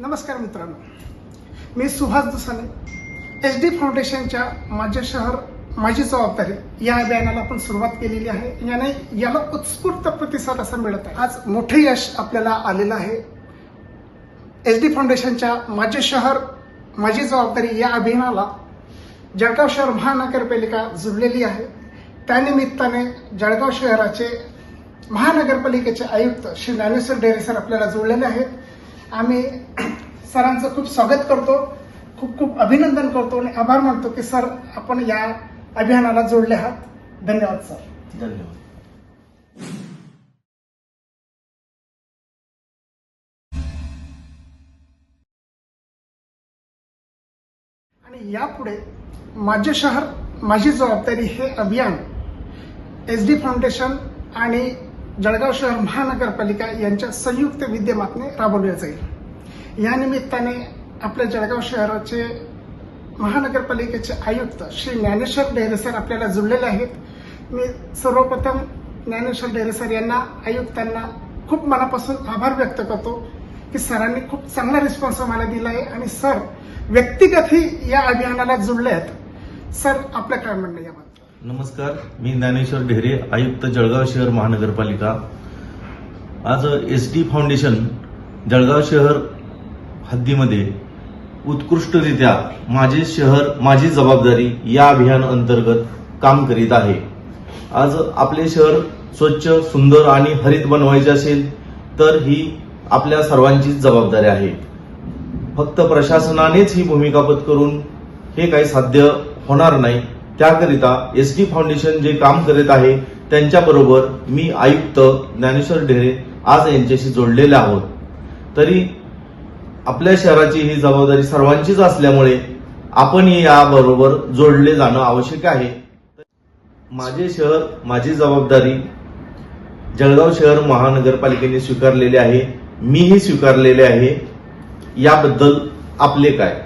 नमस्कार मित्रांनो, मी सुहास दुसाने. SD फाउंडेशनच्या माझे शहर माझी जबाबदारी या अभियानाला आपण सुरुवात केलेली आहे. याला उत्स्फूर्त प्रतिसाद असा मिळत आहे. आज मोठे यश आपल्याला आलेलं आहे. SD फाउंडेशनच्या माझे शहर माझी जबाबदारी या अभियानाला जळगाव शहर महानगरपालिका जुळलेली आहे. त्यानिमित्ताने जळगाव शहराचे महानगरपालिकेचे आयुक्त श्री ज्ञानेश्वर ढेरे सर आपल्याला जुळलेले आहेत. आम्ही सरांचं खूप स्वागत करतो, खूप खूप अभिनंदन करतो आणि आभार मानतो की सर आपण या अभियानाला जोडले आहात. धन्यवाद सर. धन्यवाद. आणि यापुढे माझे शहर माझी जबाबदारी हे अभियान SD फाउंडेशन आणि जळगाव शहर महानगरपालिका यांच्या संयुक्त विद्यमाने राबवले जाईल. या निमित्ताने आपल्या जळगाव शहराचे महानगरपालिकेचे आयुक्त श्री ज्ञानेश्वर ढेरे सर आपल्याला जुळलेले आहेत. मी सर्वप्रथम ज्ञानेश्वर ढेरे सर यांना आयुक्तांना खूप मनापासून आभार व्यक्त करतो की सरांनी खूप चांगला रिस्पॉन्स आम्हाला दिला आहे आणि सर व्यक्तिगतही या अभियानाला जुळले आहेत. सर आपलं काय म्हणणं याबद्दल? नमस्कार, मी ज्ञानेश्वर ढेरे, आयुक्त जळगाव शहर महानगरपालिका. आज SD फाउंडेशन जळगाव शहर हद्दीमध्ये उत्कृष्टरित्या माझे शहर माझी जबाबदारी या अभियान अंतर्गत काम करीत आहे. आज आपले शहर स्वच्छ, सुंदर आणि हरित बनवायचे असेल तर ही आपल्या सर्वांचीच जबाबदारी आहे. फक्त प्रशासनानेच ही भूमिका पत्करून हे काही साध्य होणार नाही. त्याकरिता SD फाउंडेशन जे काम करत आहे त्यांच्याबरोबर मी आयुक्त ज्ञानेश्वर ढेरे आज यांच्याशी जोडलेले आहोत. तरी आपल्या शहराची ही जबाबदारी सर्वांचीच असल्यामुळे आपणही याबरोबर जोडले जाणं आवश्यक आहे. माझे शहर माझी जबाबदारी जळगाव शहर महानगरपालिकेने स्वीकारलेली आहे, मीही स्वीकारलेले आहे. याबद्दल आपले काय?